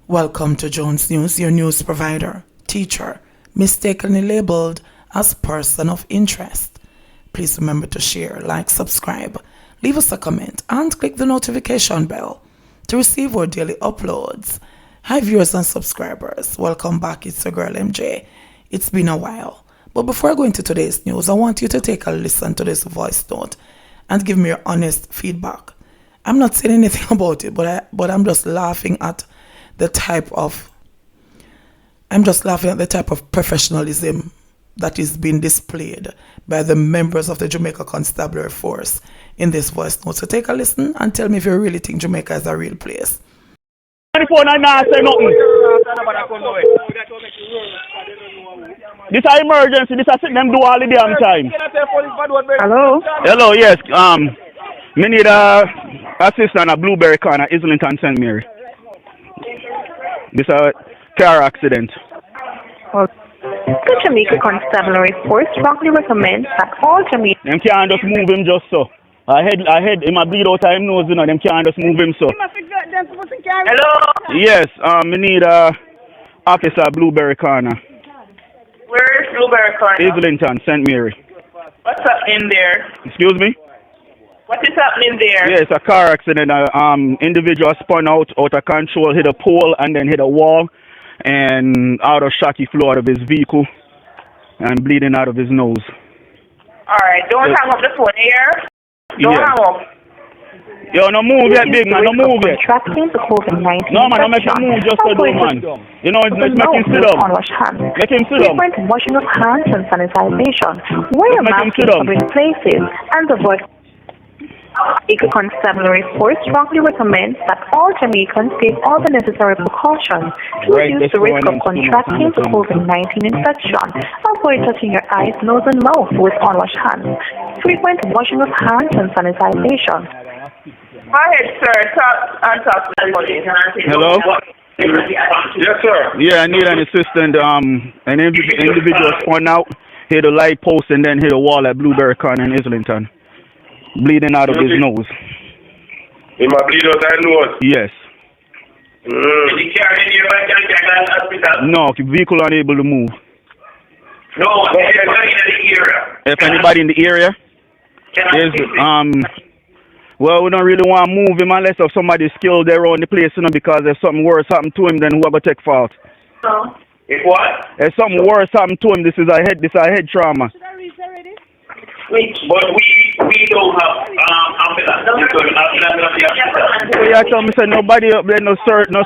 Welcome to Jonz News, your news provider. Teacher, mistakenly labeled as person of interest. Please remember to share, like, subscribe, leave us a comment, and click the notification bell to receive our daily uploads. Hi viewers and subscribers, welcome back. It's your girl MJ. It's been a while. But before I go into today's news, I want you to take a listen to this voice note and give me your honest feedback. I'm not saying anything about it, but I'm just laughing at the type of professionalism that is being displayed by the members of the Jamaica Constabulary Force in this voice note. So take a listen and tell me if you really think Jamaica is a real place. Say nothing. This is emergency. This is them do all the damn time. Hello? Hello, yes. Me need a assistant at Blueberry Corner, Islington, St. Mary. This is a car accident. Well, the Jamaica Constabulary Force strongly recommends that all Jamaican... Them can't just move him just so. I head, him a bleed out of him nose, you know, them can't just move him so. Hello? Yes, me need a officer at Blueberry Corner. Where is Blueberry Corner? Islington, St. Mary. What's happening there? Excuse me? What is happening there? Yes, a car accident. Individual spun out of control, hit a pole, and then hit a wall. And out of shock, he flew out of his vehicle and bleeding out of his nose. Alright, don't hang up the phone here. Don't hang up. Yo, no move yet, big man, no move yet. Contracting the COVID-19 No, man, don't make him move just to do, man. You know, let's make him sit down. Make him sit down. Frequent washing of hands and sanitization. Wear a mask in public places and avoid... Jamaica Constabulary Force strongly recommends that all Jamaicans take all the necessary precautions to reduce the risk of contracting the COVID-19 infection. Avoid touching your eyes, nose, and mouth with unwashed hands. Frequent washing of hands and sanitization. Go ahead, sir. Talk to the police. Hello? Yes, sir. Yeah, I need an assistant. An individual spun out, hit a light post, and then hit a wall at Blueberry Corner in Islington. Bleeding out of his nose. He might bleed out his nose? Yes. No, vehicle unable to move. No, anybody in the area. If anybody in the area, is well, we don't really want to move him unless if somebody's skilled there around the place, you know, because if something worse happened to him, then who are going to take fault? If what? If something worse happened to him, this is a head trauma. But we don't have ambulance. Yeah, tell me, say nobody up there no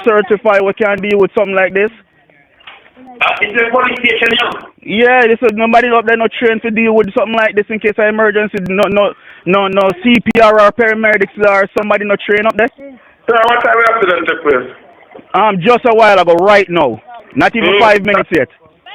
certify we can deal with something like this. Is there a police station now? Yeah, this is nobody up there no trained to deal with something like this in case of emergency. No CPR or paramedics or somebody no trained up there. Sir, what time the accident took place? Just a while ago, right now. Not even 5 minutes yet.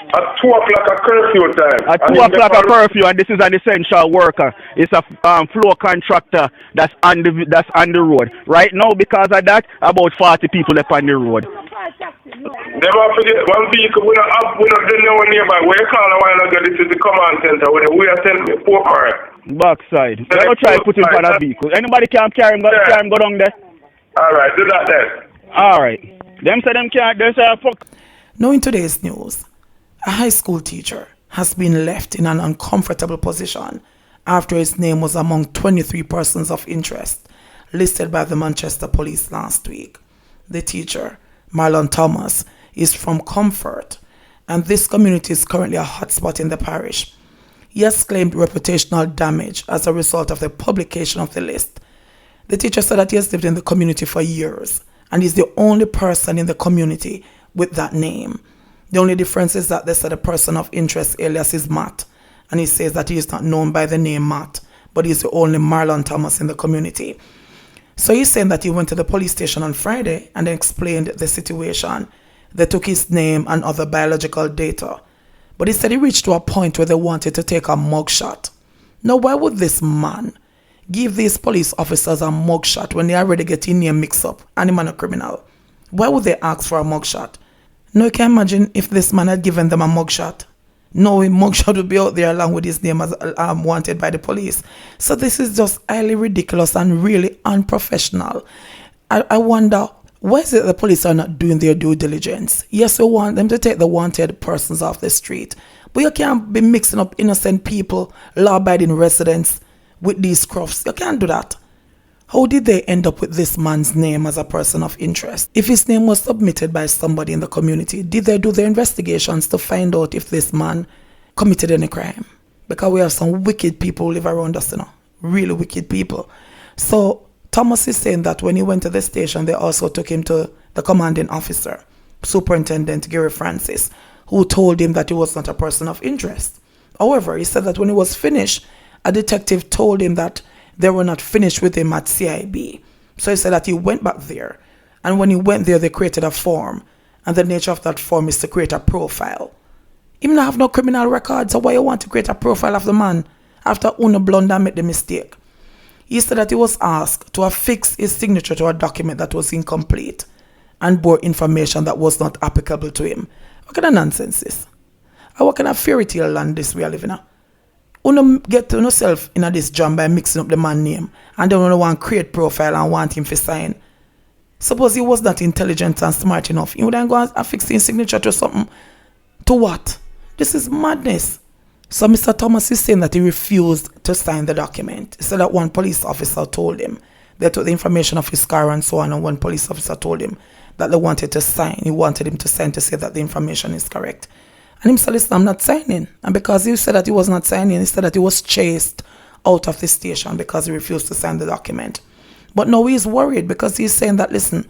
At 2 o'clock a curfew time. At 2 o'clock a curfew, and this is an essential worker. It's a floor contractor that's on the road. Right now, because of that, about 40 people left on the road. Never forget, one vehicle, we don't know nearby. Where you call a while ago, this is the command center, where we are sending 4 cars. Backside. Don't try to put him on a vehicle. Anybody can carry him, go down there. Alright, do that then. Alright. Them say them can't, they say fuck. Now in today's news, a high school teacher has been left in an uncomfortable position after his name was among 23 persons of interest listed by the Manchester police last week. The teacher, Marlon Thomas, is from Comfort, and this community is currently a hotspot in the parish. He has claimed reputational damage as a result of the publication of the list. The teacher said that he has lived in the community for years and is the only person in the community with that name. The only difference is that they said a person of interest alias is Matt, and he says that he is not known by the name Matt, but he's the only Marlon Thomas in the community. So he's saying that he went to the police station on Friday and explained the situation. They took his name and other biological data, but he said he reached to a point where they wanted to take a mugshot. Now, why would this man give these police officers a mugshot when they already get in name mixed up and him and a criminal? Why would they ask for a mugshot? Now you can imagine if this man had given them a mugshot. No, a mugshot would be out there along with his name as wanted by the police. So this is just highly ridiculous and really unprofessional. I wonder Why is it the police are not doing their due diligence? Yes, we want them to take the wanted persons off the street, but you can't be mixing up innocent people, law-abiding residents with these crofts. You can't do that. How did they end up with this man's name as a person of interest? If his name was submitted by somebody in the community, did they do their investigations to find out if this man committed any crime? Because we have some wicked people who live around us, really wicked people. So Thomas is saying that when he went to the station, they also took him to the commanding officer, Superintendent Gary Francis, who told him that he was not a person of interest. However, he said that when he was finished, a detective told him that they were not finished with him at CIB. So he said that he went back there. And when he went there, they created a form. And the nature of that form is to create a profile. He don't have no criminal record, so why you want to create a profile of the man after Una Blunder made the mistake? He said that he was asked to affix his signature to a document that was incomplete and bore information that was not applicable to him. What kind of nonsense is this? And what kind of fairy tale land this we are living in? Una get to yourself in this jam by mixing up the man's name and then you want to create profile and want him to sign. Suppose he was not intelligent and smart enough, he would then go and affix his signature to something. To what? This is madness. So Mr. Thomas is saying that he refused to sign the document. He said that one police officer told him. They took the information of his car and so on, and one police officer told him that they wanted to sign. He wanted him to sign to say that the information is correct. And he said, listen, I'm not signing. And because he said that he was not signing, he said that he was chased out of the station because he refused to sign the document. But now he's worried because he's saying that, listen,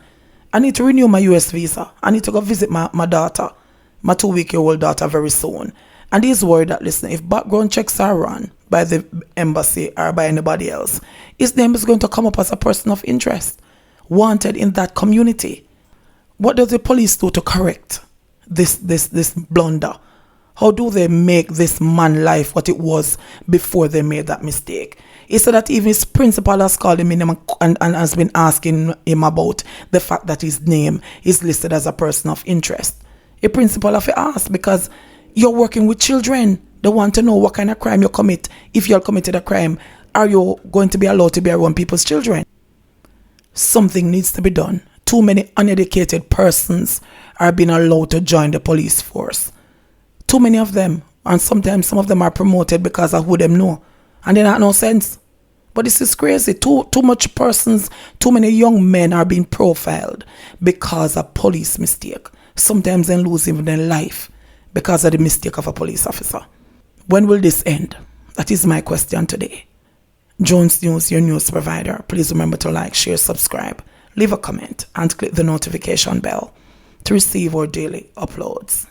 I need to renew my US visa. I need to go visit my daughter, my 2-week-old daughter very soon. And he's worried that, listen, if background checks are run by the embassy or by anybody else, his name is going to come up as a person of interest, wanted in that community. What does the police do to correct this blunder? How do they make this man life what it was before they made that mistake? He said that even his principal has called him in and has been asking him about the fact that his name is listed as a person of interest. A principal have to ask because you're working with children. They want to know what kind of crime you commit. If you have committed a crime, are you going to be allowed to be around people's children? Something needs to be done. Too many uneducated persons are being allowed to join the police force. Too many of them. And sometimes some of them are promoted because of who them know. And they not no sense. But this is crazy. Too much persons, too many young men are being profiled because of police mistake. Sometimes they lose even their life because of the mistake of a police officer. When will this end? That is my question today. Jonz News, your news provider. Please remember to like, share, subscribe, leave a comment, and click the notification bell to receive our daily uploads.